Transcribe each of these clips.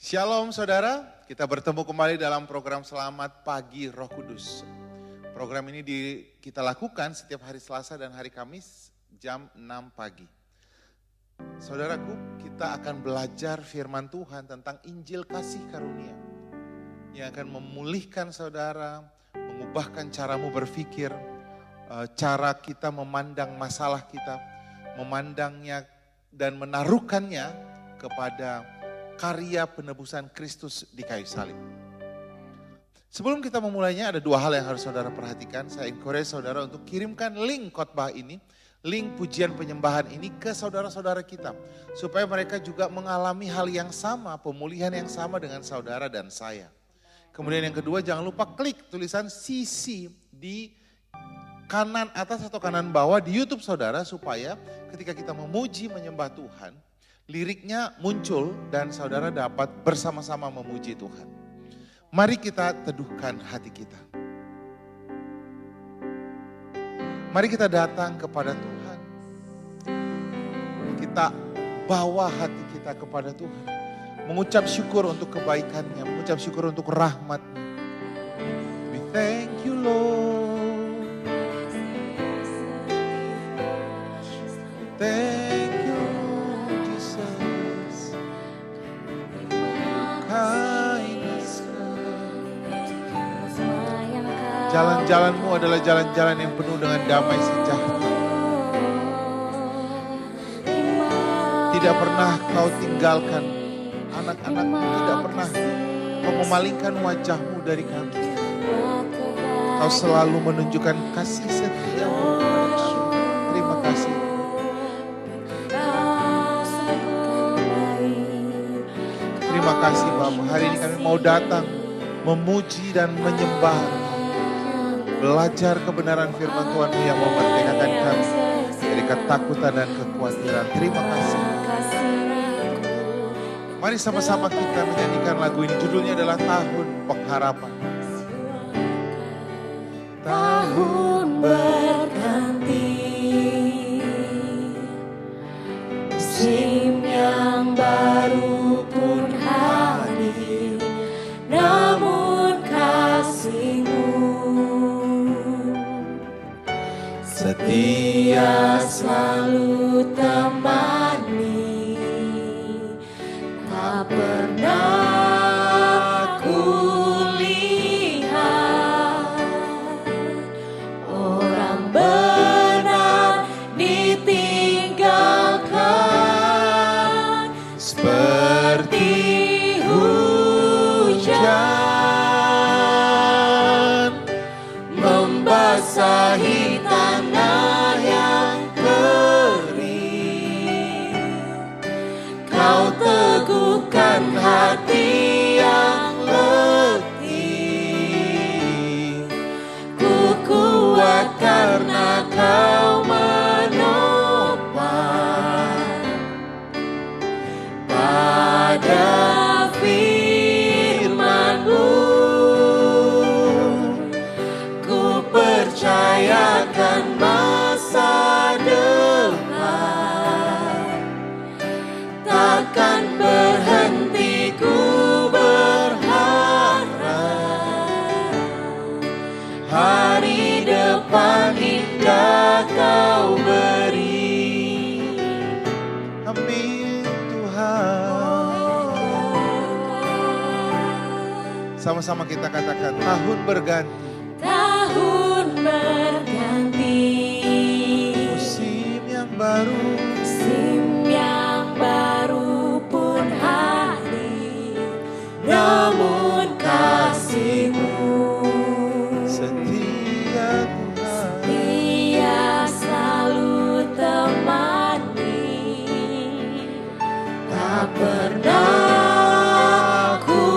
Shalom saudara, kita bertemu kembali dalam program Selamat Pagi Roh Kudus. Program ini kita lakukan setiap hari Selasa dan hari Kamis jam 6 pagi. Saudaraku, kita akan belajar firman Tuhan tentang Injil kasih karunia yang akan memulihkan saudara, mengubahkan caramu berpikir, cara kita memandang masalah kita, memandangnya dan menaruhkannya kepada karya penebusan Kristus di kayu salib. Sebelum kita memulainya ada dua hal yang harus saudara perhatikan. Saya encourage saudara untuk kirimkan link khotbah ini, link pujian penyembahan ini ke saudara-saudara kita. Supaya mereka juga mengalami hal yang sama, pemulihan yang sama dengan saudara dan saya. Kemudian yang kedua, jangan lupa klik tulisan CC di kanan atas atau kanan bawah di YouTube saudara. Supaya ketika kita memuji menyembah Tuhan, liriknya muncul dan saudara dapat bersama-sama memuji Tuhan. Mari kita teduhkan hati kita. Mari kita datang kepada Tuhan. Kita bawa hati kita kepada Tuhan. Mengucap syukur untuk kebaikannya, mengucap syukur untuk rahmat-Nya. We thank you Lord. Thank you Jesus. Jalan-jalanmu adalah jalan-jalan yang penuh dengan damai sejahtera. Tidak pernah kau tinggalkan anak-anakmu, tidak pernah kau memalingkan wajahmu dari kami. Kau selalu menunjukkan kasih setiamu kepada kami. Terima kasih. Terima kasih Bapa, hari ini kami mau datang memuji dan menyembah. Belajar kebenaran firman Tuhan-Mu yang memerdekakan kami dari ketakutan dan kekhawatiran. Terima kasih. Mari sama-sama kita menyanyikan lagu ini. Judulnya adalah Tahun Pengharapan. Tahun berganti, musim yang baru pun hadir, namun kasih-Mu setia selalu temani, tak pernah kulihat orang benar ditinggalkan seperti hujan membasahi tanah yang kering. Kau teguhkan hati yang letih. Ku kuat karena Kau menopang pada firman-Mu. Ku percayakan masa depan, takkan berhenti ku berharap. Hari depan indah Kau beri. Amin Tuhan. Sama-sama kita katakan tahun berganti. Tahun berganti, Musim yang baru. musim yang baru pun hadir, namun kasih-Mu Setia Tuhan. Dia selalu temani, tak pernah kulihat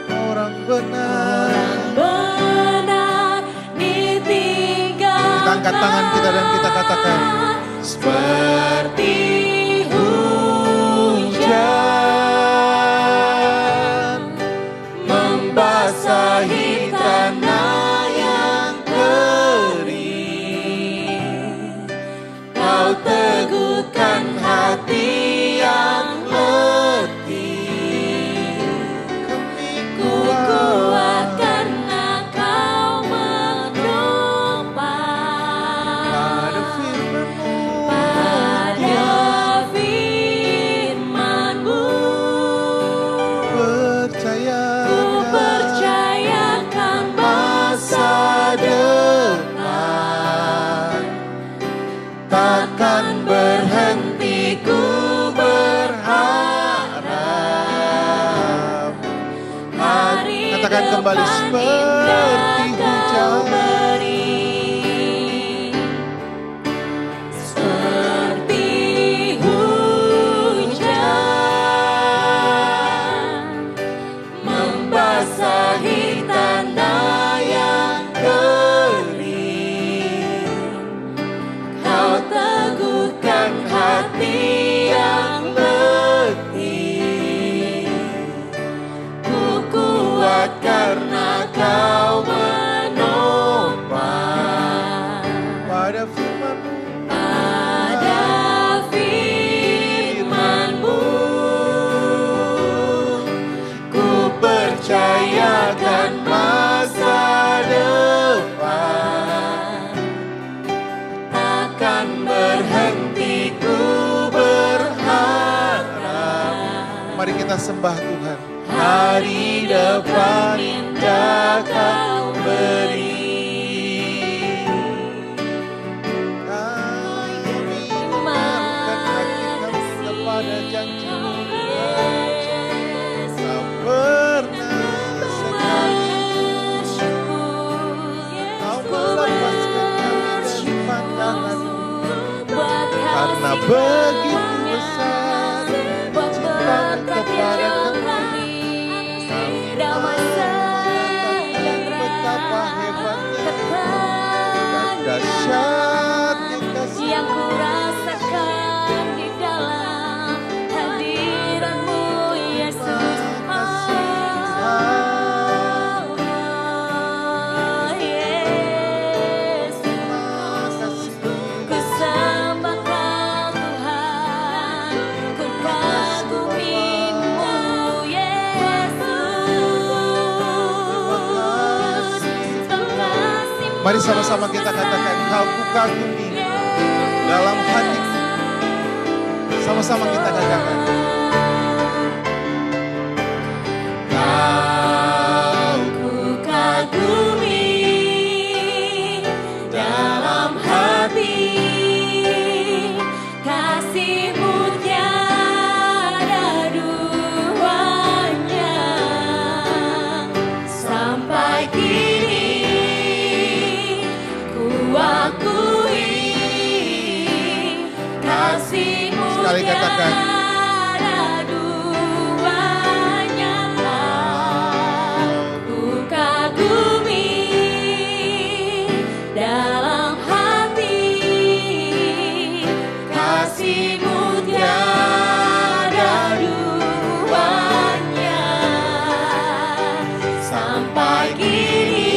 Orang benar. benar ditinggalkan. Kita angkat tangan kita dan kita katakan seperti hujan membasahi tanah yang kering. Kau teguhkan hati yang kembali seperti hujan. Sembah Tuhan. Hari depan indah Kau beri. Kami menaruhkan hati kami kepada janji-Mu. Tak pernah sekali Kau melepaskan kami dari pandangan-Mu. Karena begitu besar cinta-Mu kepada kami. Damai sejahtera, betapa hebatnya dan dahsyatnya kasih yang ku rasakan di dalam hadirat-Mu, Yesus. Mari sama-sama kita katakan, Kau kukagumi dalam hatiku. Sama-sama kita katakan. Kau kukagumi dalam hati, kasih-Mu tiada duanya. Sampai kini sekali katakan, ku kagumi dalam hati, kasih-Mu tiada duanya. Sampai kini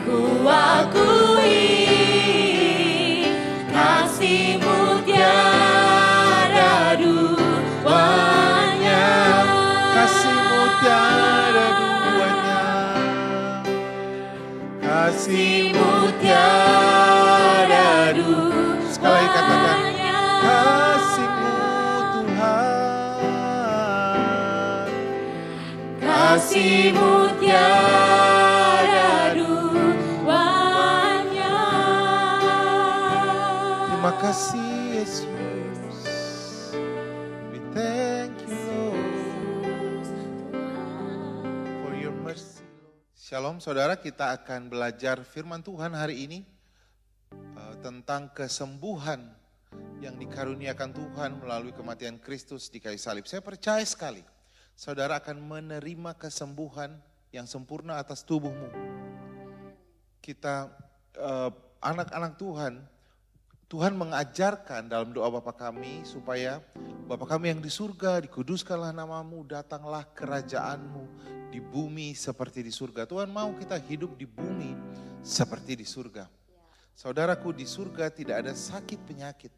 ku akui kasih-Mu tiada duanya, kasih-Mu tiada duanya, kasih-Mu tiada duanya. Sekali katakan, kasih-Mu Tuhan, kasih-Mu tiada duanya. Terima kasih Yesus. We thank you Lord for your mercy. Shalom saudara, kita akan belajar firman Tuhan hari ini tentang kesembuhan yang dikaruniakan Tuhan melalui kematian Kristus di kayu salib. Saya percaya sekali saudara akan menerima kesembuhan yang sempurna atas tubuhmu. Kita anak-anak Tuhan, Tuhan mengajarkan dalam doa Bapa kami supaya Bapa kami yang di surga, dikuduskanlah namamu, datanglah kerajaan-Mu di bumi seperti di surga. Tuhan mau kita hidup di bumi seperti di surga. Saudaraku, di surga tidak ada sakit penyakit.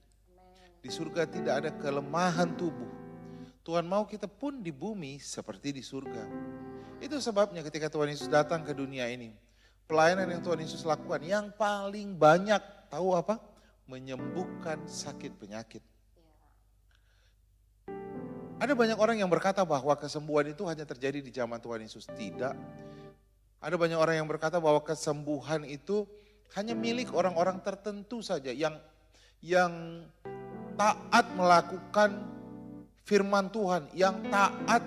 Di surga tidak ada kelemahan tubuh. Tuhan mau kita pun di bumi seperti di surga. Itu sebabnya ketika Tuhan Yesus datang ke dunia ini, pelayanan yang Tuhan Yesus lakukan yang paling banyak, tahu apa? Menyembuhkan sakit penyakit. Ada banyak orang yang berkata bahwa kesembuhan itu hanya terjadi di zaman Tuhan Yesus. Tidak. Ada banyak orang yang berkata bahwa kesembuhan itu hanya milik orang-orang tertentu saja yang taat melakukan firman Tuhan, yang taat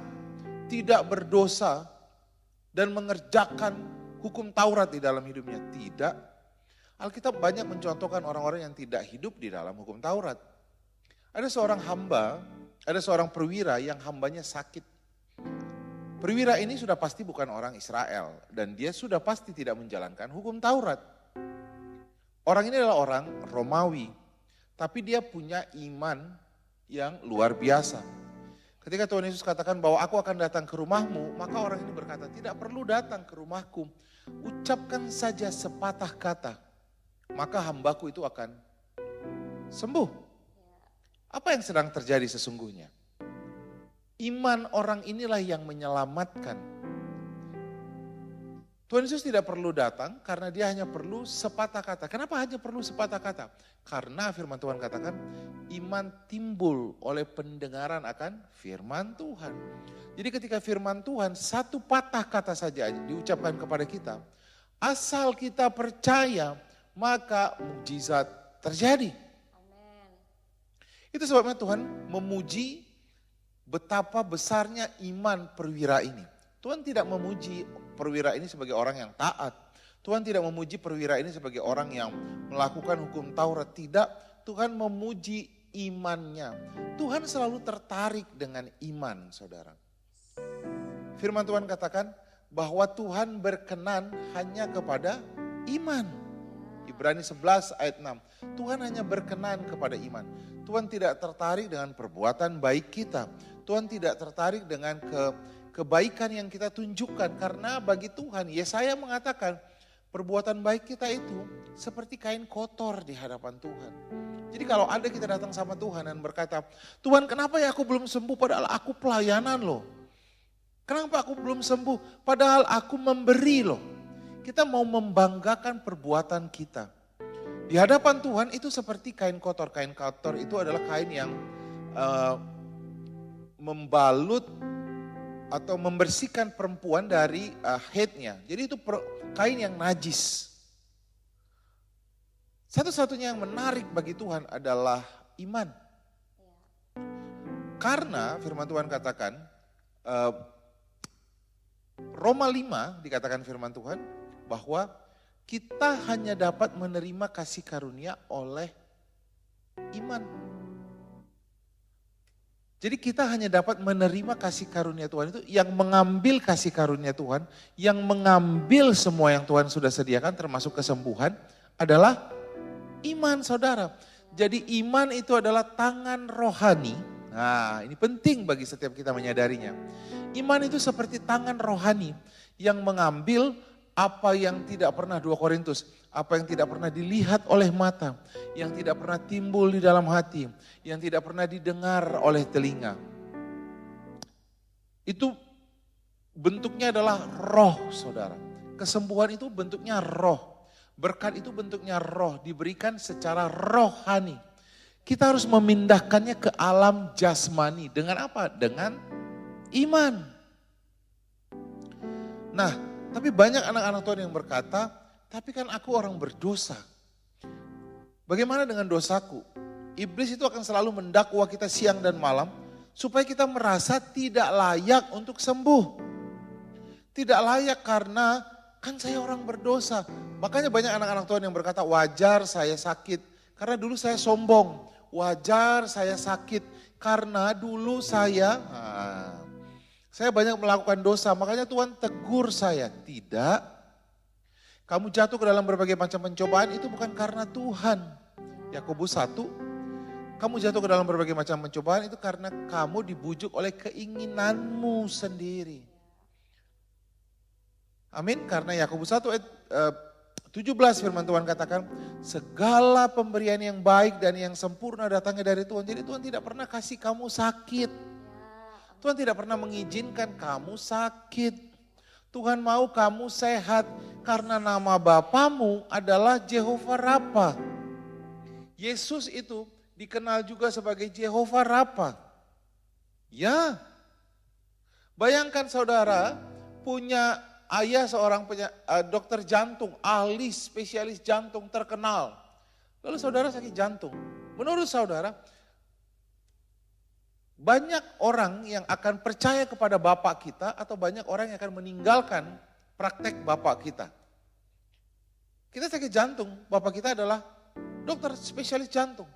tidak berdosa dan mengerjakan hukum Taurat di dalam hidupnya. Tidak. Alkitab banyak mencontohkan orang-orang yang tidak hidup di dalam hukum Taurat. Ada seorang hamba, ada seorang perwira yang hambanya sakit. Perwira ini sudah pasti bukan orang Israel dan dia sudah pasti tidak menjalankan hukum Taurat. Orang ini adalah orang Romawi, tapi dia punya iman yang luar biasa. Ketika Tuhan Yesus katakan bahwa aku akan datang ke rumahmu, maka orang ini berkata, tidak perlu datang ke rumahku, ucapkan saja sepatah kata, maka hambaku itu akan sembuh. Apa yang sedang terjadi sesungguhnya? Iman orang inilah yang menyelamatkan. Tuhan Yesus tidak perlu datang karena dia hanya perlu sepatah kata. Kenapa hanya perlu sepatah kata? Karena firman Tuhan katakan iman timbul oleh pendengaran akan firman Tuhan. Jadi ketika firman Tuhan satu patah kata saja diucapkan kepada kita, asal kita percaya maka mukjizat terjadi. Amen. Itu sebabnya Tuhan memuji betapa besarnya iman perwira ini. Tuhan tidak memuji perwira ini sebagai orang yang taat. Tuhan tidak memuji perwira ini sebagai orang yang melakukan hukum Taurat. Tidak, Tuhan memuji imannya. Tuhan selalu tertarik dengan iman, saudara. Firman Tuhan katakan bahwa Tuhan berkenan hanya kepada iman. Ibrani 11 ayat 6. Tuhan hanya berkenan kepada iman. Tuhan tidak tertarik dengan perbuatan baik kita. Tuhan tidak tertarik dengan kebaikan yang kita tunjukkan. Karena bagi Tuhan, Yesaya mengatakan perbuatan baik kita itu seperti kain kotor di hadapan Tuhan. Jadi kalau ada kita datang sama Tuhan dan berkata, Tuhan kenapa ya aku belum sembuh padahal aku pelayanan loh. Kenapa aku belum sembuh padahal aku memberi loh. Kita mau membanggakan perbuatan kita. Di hadapan Tuhan itu seperti kain kotor. Kain kotor itu adalah kain yang membalut atau membersihkan perempuan dari haidnya. Jadi itu kain yang najis. Satu-satunya yang menarik bagi Tuhan adalah iman. Karena firman Tuhan katakan, Roma 5 dikatakan firman Tuhan bahwa kita hanya dapat menerima kasih karunia oleh iman. Jadi kita hanya dapat menerima kasih karunia Tuhan itu yang mengambil kasih karunia Tuhan, yang mengambil semua yang Tuhan sudah sediakan termasuk kesembuhan adalah iman, saudara. Jadi iman itu adalah tangan rohani. Nah, ini penting bagi setiap kita menyadarinya. Iman itu seperti tangan rohani yang mengambil apa yang tidak pernah 2 Korintus, apa yang tidak pernah dilihat oleh mata, yang tidak pernah timbul di dalam hati, yang tidak pernah didengar oleh telinga. Itu bentuknya adalah roh, saudara. Kesembuhan itu bentuknya roh. Berkat itu bentuknya roh, diberikan secara rohani. Kita harus memindahkannya ke alam jasmani. Dengan apa? Dengan iman. Nah, tapi banyak anak-anak Tuhan yang berkata, tapi kan aku orang berdosa. Bagaimana dengan dosaku? Iblis itu akan selalu mendakwa kita siang dan malam, supaya kita merasa tidak layak untuk sembuh. Tidak layak karena kan saya orang berdosa. Makanya banyak anak-anak Tuhan yang berkata, wajar saya sakit karena dulu saya sombong. Wajar saya sakit karena dulu saya banyak melakukan dosa, makanya Tuhan tegur saya. Tidak, kamu jatuh ke dalam berbagai macam pencobaan itu bukan karena Tuhan. Yakobus 1, kamu jatuh ke dalam berbagai macam pencobaan itu karena kamu dibujuk oleh keinginanmu sendiri. Amin, karena Yakobus 1 ayat 17 firman Tuhan katakan, segala pemberian yang baik dan yang sempurna datangnya dari Tuhan. Jadi Tuhan tidak pernah kasih kamu sakit. Tuhan tidak pernah mengizinkan kamu sakit. Tuhan mau kamu sehat karena nama Bapamu adalah Jehovah Rafa. Yesus itu dikenal juga sebagai Jehovah Rafa. Ya, bayangkan saudara punya ayah seorang dokter jantung, ahli spesialis jantung terkenal. Lalu saudara sakit jantung. Menurut saudara, Banyak orang yang akan percaya kepada Bapak kita atau banyak orang yang akan meninggalkan praktek Bapak kita. Kita sakit jantung, Bapak kita adalah dokter spesialis jantung.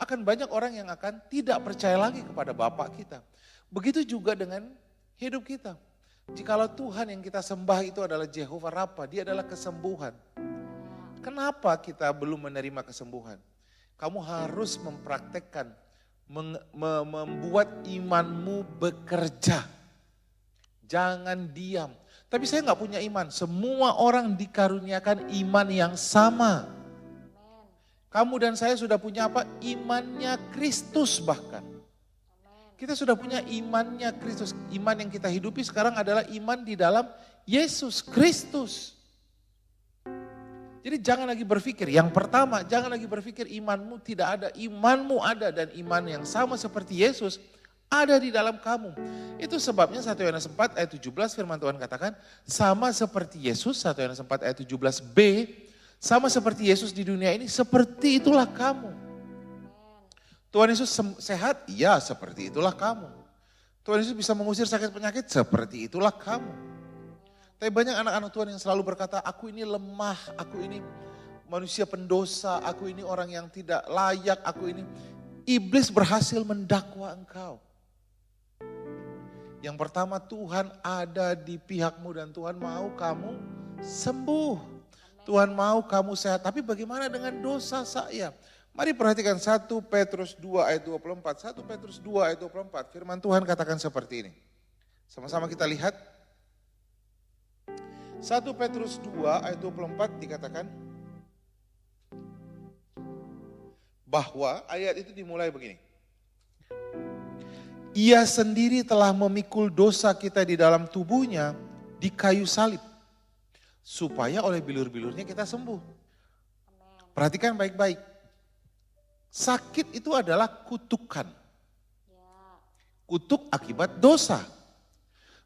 Akan banyak orang yang akan tidak percaya lagi kepada Bapak kita. Begitu juga dengan hidup kita. Jikalau Tuhan yang kita sembah itu adalah Jehovah Rapha, dia adalah kesembuhan. Kenapa kita belum menerima kesembuhan? Kamu harus mempraktekkan, membuat imanmu bekerja. Jangan diam. Tapi saya nggak punya iman. Semua orang dikaruniakan iman yang sama. Kamu dan saya sudah punya apa? Imannya Kristus bahkan. Kita sudah punya imannya Kristus. Iman yang kita hidupi sekarang adalah iman di dalam Yesus Kristus. Jadi jangan lagi berpikir, yang pertama jangan lagi berpikir imanmu tidak ada. Imanmu ada dan iman yang sama seperti Yesus ada di dalam kamu. Itu sebabnya 1 Yohanes 4 ayat 17 firman Tuhan katakan, sama seperti Yesus, 1 Yohanes 4 ayat 17b, sama seperti Yesus di dunia ini, seperti itulah kamu. Tuhan Yesus sehat? Ya, seperti itulah kamu. Tuhan Yesus bisa mengusir sakit penyakit? Seperti itulah kamu. Tapi banyak anak-anak Tuhan yang selalu berkata, aku ini lemah, aku ini manusia pendosa, aku ini orang yang tidak layak, aku ini. Iblis berhasil mendakwa engkau. Yang pertama, Tuhan ada di pihakmu dan Tuhan mau kamu sembuh. Tuhan mau kamu sehat, tapi bagaimana dengan dosa saya? Mari perhatikan 1 Petrus 2 ayat 24. 1 Petrus 2 ayat 24, firman Tuhan katakan seperti ini. Sama-sama kita lihat. 1 Petrus 2 ayat 24 dikatakan bahwa ayat itu dimulai begini. Ia sendiri telah memikul dosa kita di dalam tubuhnya di kayu salib. Supaya oleh bilur-bilurnya kita sembuh. Perhatikan baik-baik. Sakit itu adalah kutukan. Kutuk akibat dosa.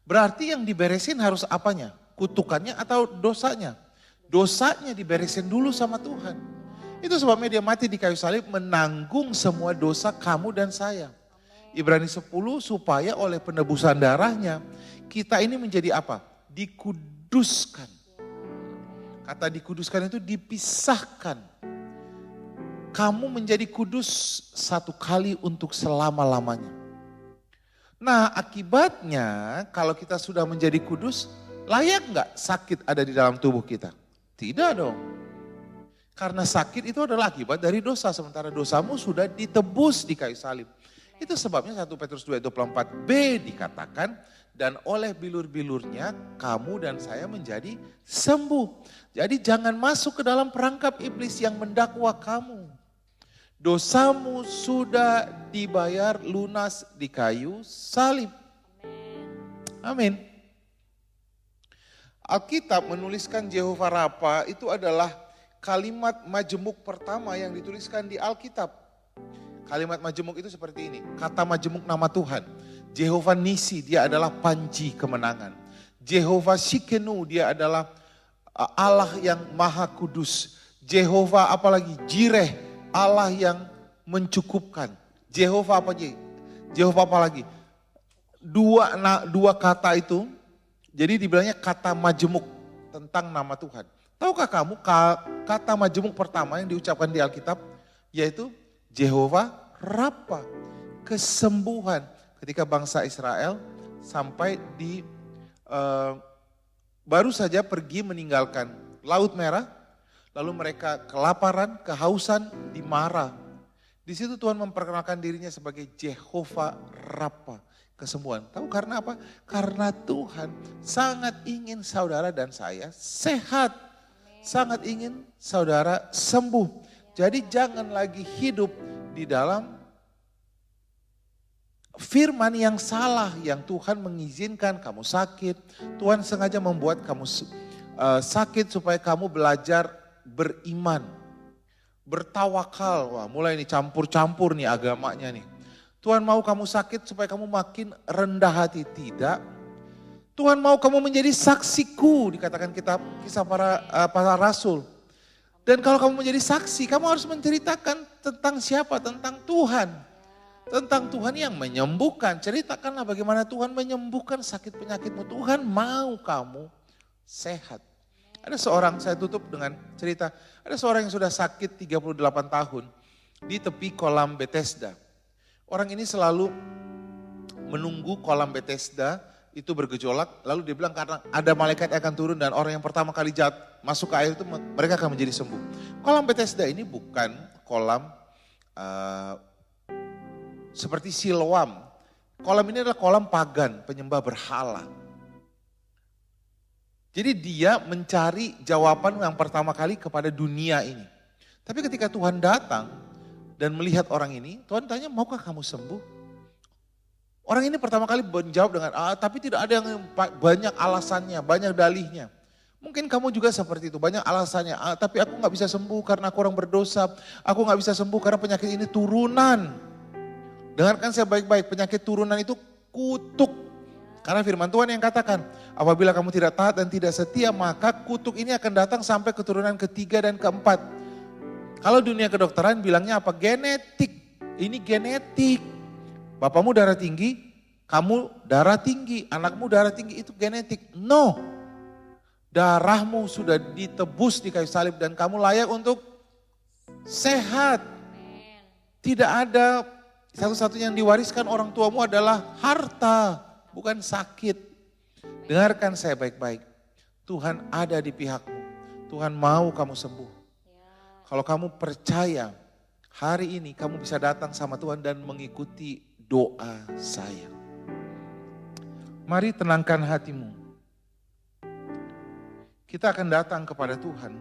Berarti yang diberesin harus apanya? Kutukannya atau dosanya? Dosanya diberesin dulu sama Tuhan. Itu sebabnya dia mati di kayu salib menanggung semua dosa kamu dan saya. Ibrani 10 supaya oleh penebusan darahnya kita ini menjadi apa? Dikuduskan. Kata dikuduskan itu dipisahkan. Kamu menjadi kudus satu kali untuk selama-lamanya. Nah akibatnya kalau kita sudah menjadi kudus, layak nggak sakit ada di dalam tubuh kita? Tidak dong. Karena sakit itu adalah akibat dari dosa. Sementara dosamu sudah ditebus di kayu salib. Itu sebabnya 1 Petrus 2:24b dikatakan, dan oleh bilur-bilurnya kamu dan saya menjadi sembuh. Jadi jangan masuk ke dalam perangkap iblis yang mendakwa kamu. Dosamu sudah dibayar lunas di kayu salib. Amin. Alkitab menuliskan Jehovah Rapha itu adalah kalimat majemuk pertama yang dituliskan di Alkitab. Kalimat majemuk itu seperti ini, kata majemuk nama Tuhan. Jehovah Nisi, dia adalah panji kemenangan. Jehovah Shikenu, dia adalah Allah yang maha kudus. Jehovah apalagi? Jireh, Allah yang mencukupkan. Jehovah apa lagi? Jehovah apa lagi? Dua kata itu, jadi dibilangnya kata majemuk tentang nama Tuhan. Tahukah kamu kata majemuk pertama yang diucapkan di Alkitab yaitu Jehovah Rapha, kesembuhan. Ketika bangsa Israel sampai di baru saja pergi meninggalkan Laut Merah, lalu mereka kelaparan, kehausan di Mara. Di situ Tuhan memperkenalkan dirinya sebagai Jehovah Rapha, kesembuhan. Tahu karena apa? Karena Tuhan sangat ingin saudara dan saya sehat. Sangat ingin saudara sembuh. Jadi jangan lagi hidup di dalam firman yang salah, yang Tuhan mengizinkan kamu sakit. Tuhan sengaja membuat kamu sakit supaya kamu belajar beriman, bertawakal. Wah, mulai nih campur-campur nih agamanya nih. Tuhan mau kamu sakit supaya kamu makin rendah hati. Tidak. Tuhan mau kamu menjadi saksiku, dikatakan kisah para rasul. Dan kalau kamu menjadi saksi, kamu harus menceritakan tentang siapa? Tentang Tuhan. tentang Tuhan yang menyembuhkan. Ceritakanlah bagaimana Tuhan menyembuhkan sakit penyakitmu. Tuhan mau kamu sehat. Ada seorang, saya tutup dengan cerita, ada seorang yang sudah sakit 38 tahun di tepi kolam Bethesda. Orang ini selalu menunggu kolam Bethesda itu bergejolak, lalu dia bilang karena ada malaikat yang akan turun dan orang yang pertama kali masuk ke air itu mereka akan menjadi sembuh. Kolam Bethesda ini bukan kolam seperti Siloam. Kolam ini adalah kolam pagan, penyembah berhala. Jadi dia mencari jawaban yang pertama kali kepada dunia ini. Tapi ketika Tuhan datang dan melihat orang ini, Tuhan tanya, maukah kamu sembuh? Orang ini pertama kali menjawab dengan, tapi tidak ada yang banyak alasannya, banyak dalihnya. Mungkin kamu juga seperti itu, banyak alasannya, tapi aku gak bisa sembuh karena aku orang berdosa. Aku gak bisa sembuh karena penyakit ini turunan. Dengarkan saya baik-baik, penyakit turunan itu kutuk. Karena firman Tuhan yang katakan, apabila kamu tidak taat dan tidak setia, maka kutuk ini akan datang sampai keturunan ketiga dan keempat. Kalau dunia kedokteran bilangnya apa? Genetik. Ini genetik. Bapakmu darah tinggi, kamu darah tinggi, anakmu darah tinggi, itu genetik. No. Darahmu sudah ditebus di kayu salib dan kamu layak untuk sehat. Tidak ada, satu-satunya yang diwariskan orang tuamu adalah harta. Bukan sakit. Dengarkan saya baik-baik. Tuhan ada di pihakmu. Tuhan mau kamu sembuh. Kalau kamu percaya, hari ini kamu bisa datang sama Tuhan dan mengikuti doa saya. Mari tenangkan hatimu. Kita akan datang kepada Tuhan.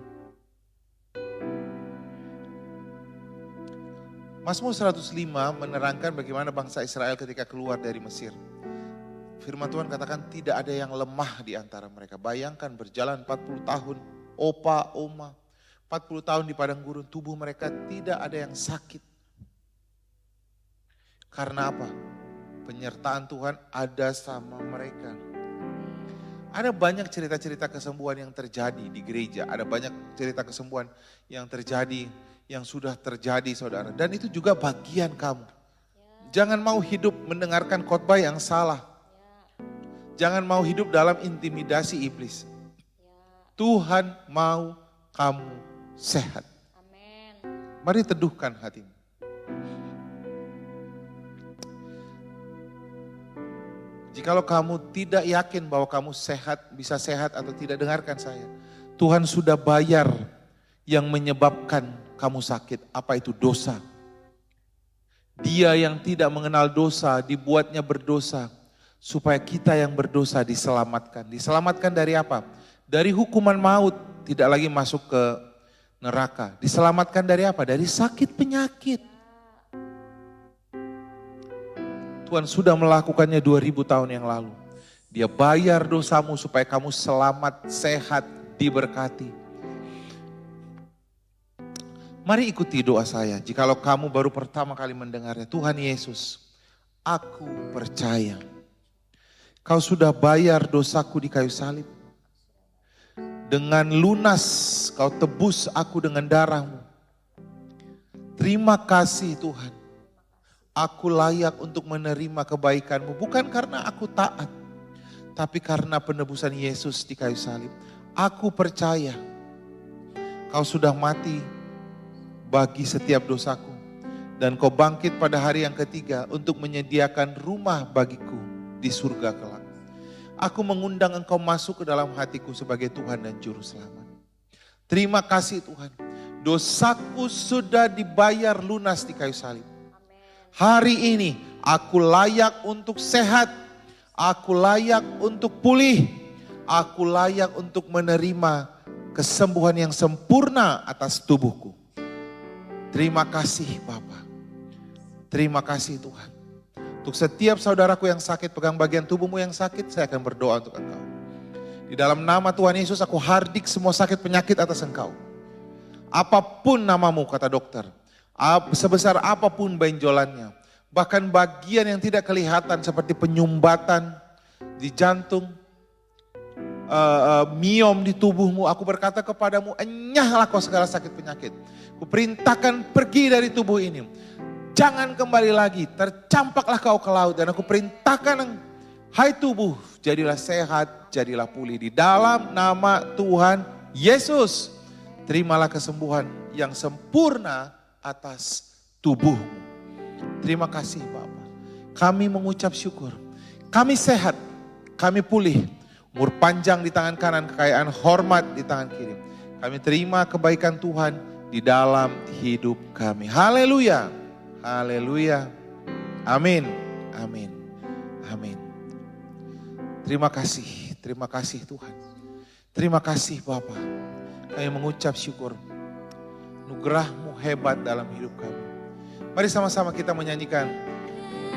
Mazmur 105 menerangkan bagaimana bangsa Israel ketika keluar dari Mesir. Firman Tuhan katakan tidak ada yang lemah di antara mereka. Bayangkan berjalan 40 tahun, opa, oma, 40 tahun di padang gurun, tubuh mereka tidak ada yang sakit. Karena apa? Penyertaan Tuhan ada sama mereka. Ada banyak cerita-cerita kesembuhan yang terjadi di gereja. Ada banyak cerita kesembuhan yang terjadi, yang sudah terjadi saudara. Dan itu juga bagian kamu. Jangan mau hidup mendengarkan khotbah yang salah. Jangan mau hidup dalam intimidasi iblis. Tuhan mau kamu sehat. Mari teduhkan hatimu. Jikalau kamu tidak yakin bahwa kamu sehat, bisa sehat atau tidak, dengarkan saya. Tuhan sudah bayar yang menyebabkan kamu sakit. Apa itu dosa? Dia yang tidak mengenal dosa dibuatnya berdosa. Supaya kita yang berdosa diselamatkan. Diselamatkan dari apa? Dari hukuman maut, tidak lagi masuk ke neraka. Diselamatkan dari apa? Dari sakit penyakit. Tuhan sudah melakukannya 2000 tahun yang lalu. Dia bayar dosamu supaya kamu selamat, sehat, diberkati. Mari ikuti doa saya. Jikalau kamu baru pertama kali mendengarnya. Tuhan Yesus, aku percaya. Kau sudah bayar dosaku di kayu salib. Dengan lunas kau tebus aku dengan darahmu. Terima kasih Tuhan. Aku layak untuk menerima kebaikanmu. Bukan karena aku taat. Tapi karena penebusan Yesus di kayu salib. Aku percaya. Kau sudah mati bagi setiap dosaku. Dan kau bangkit pada hari yang ketiga untuk menyediakan rumah bagiku di surga kelak. Aku mengundang engkau masuk ke dalam hatiku sebagai Tuhan dan Juru Selamat. Terima kasih Tuhan. Dosaku sudah dibayar lunas di kayu salib. Hari ini aku layak untuk sehat. Aku layak untuk pulih. Aku layak untuk menerima kesembuhan yang sempurna atas tubuhku. Terima kasih Bapa. Terima kasih Tuhan. Untuk setiap saudaraku yang sakit, pegang bagian tubuhmu yang sakit, saya akan berdoa untuk engkau. Di dalam nama Tuhan Yesus, aku hardik semua sakit penyakit atas engkau. Apapun namamu, kata dokter. Sebesar apapun benjolannya. Bahkan bagian yang tidak kelihatan seperti penyumbatan di jantung, miom di tubuhmu. Aku berkata kepadamu, enyahlah kau segala sakit penyakit. Kuperintahkan pergi dari tubuh ini. jangan kembali lagi. Tercampaklah kau ke laut dan aku perintahkan, hai tubuh, jadilah sehat, jadilah pulih. Di dalam nama Tuhan Yesus, terimalah kesembuhan yang sempurna atas tubuhmu. Terima kasih Bapa. Kami mengucap syukur. Kami sehat, kami pulih. Umur panjang di tangan kanan, kekayaan hormat di tangan kiri. Kami terima kebaikan Tuhan di dalam hidup kami. Haleluya. Haleluya. Amin. Amin. Amin. Terima kasih Tuhan. Terima kasih Bapa. Kami mengucap syukur. Nugerah-Mu hebat dalam hidup kami. Mari sama-sama kita menyanyikan.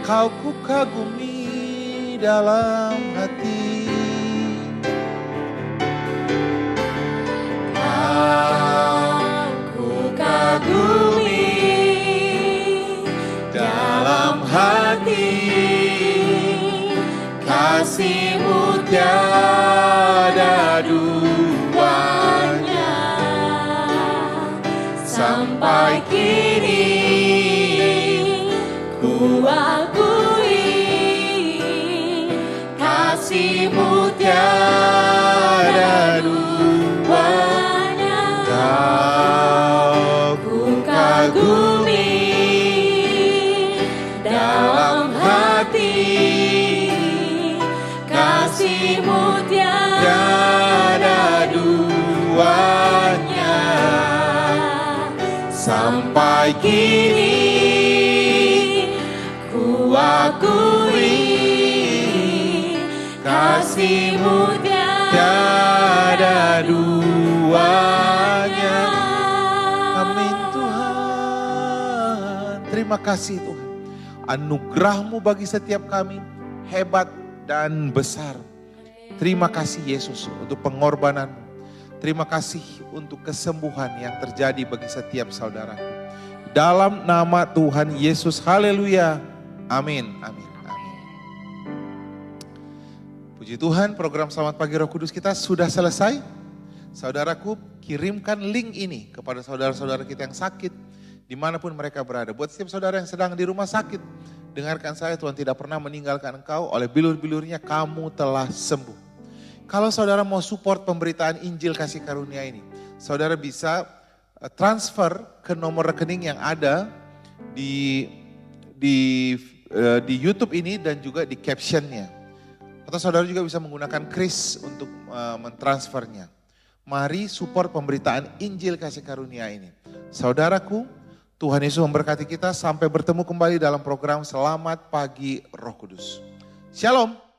Kau ku kagumi dalam hati. Aku kagumi dalam hati, kasih-Mu tiada duanya. Sampai kini ku akui, kasih-Mu tiada duanya. Ku kagumi dalam hati, kasih-Mu tiada duanya. Sampai kini ku akui, kasih-Mu tiada duanya. Amin Tuhan. Terima kasih Tuhan. Anugerah-Mu bagi setiap kami hebat dan besar. Terima kasih Yesus untuk pengorbanan-Mu. Terima kasih untuk kesembuhan yang terjadi bagi setiap saudaraku. Dalam nama Tuhan Yesus, haleluya. Amin, amin, amin. Puji Tuhan, program Selamat Pagi Roh Kudus kita sudah selesai. Saudaraku, kirimkan link ini kepada saudara-saudara kita yang sakit, dimanapun mereka berada. Buat setiap saudara yang sedang di rumah sakit, dengarkan saya, Tuhan tidak pernah meninggalkan engkau, oleh bilur-bilurnya kamu telah sembuh. Kalau saudara mau support pemberitaan Injil Kasih Karunia ini, saudara bisa transfer ke nomor rekening yang ada di YouTube ini dan juga di captionnya. Atau saudara juga bisa menggunakan kris untuk mentransfernya. Mari support pemberitaan Injil Kasih Karunia ini. Saudaraku, Tuhan Yesus memberkati kita sampai bertemu kembali dalam program Selamat Pagi Roh Kudus. Shalom.